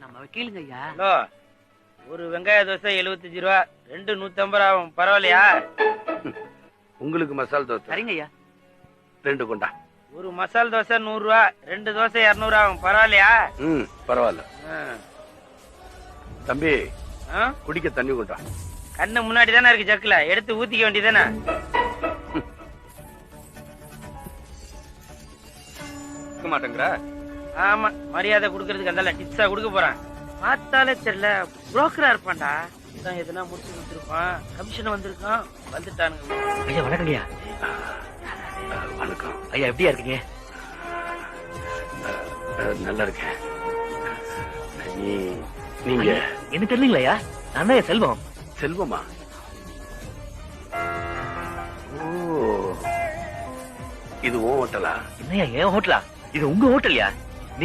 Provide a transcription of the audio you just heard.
நம்ம வக்கீலுங்க ஐயா. ஹலோ, ஒரு வெங்காய தோசை 75 ரூபா, 2 150 ஆகும், பரவாயில்லையா? உங்களுக்கு மசால் தோசை சரிங்க ஐயா. 2 கொண்டா. ஒரு மசால் தோசை 100 ரூபா, 2 தோசை 200 ஆகும், பரவாயில்லையா? பரவாயில்ல. தம்பி, குடிக்க தண்ணி கொண்டா. கண்ணு முன்னாடி தானே இருக்கு ஜக்குல, எடுத்து ஊத்திக்க வேண்டியதானே? மாட்டேங்கிற? ஆமா, மரியாதை கொடுக்கறதுக்கு அந்த டிப்ஸா கொடுக்க போறான். பார்த்தாலே தெரியல, புரோக்கரா இருப்பான்டா. எதுனா முடிச்சு கொடுத்துருப்பான், கமிஷன் வந்திருக்கான், வந்துட்டானுங்க. ஐயா வணக்கம் ஐயா. வணக்கம் ஐயா, எப்படியா இருக்கீங்க? நல்லா இருக்கேன். நீங்க என்ன தெரியலீங்களா ஐயா? நான் தான் செல்வம். செல்வமா? ஓ, இது உன் ஹோட்டலா? என்னையா என் ஹோட்டலா? இது உங்க ஹோட்டல்யா?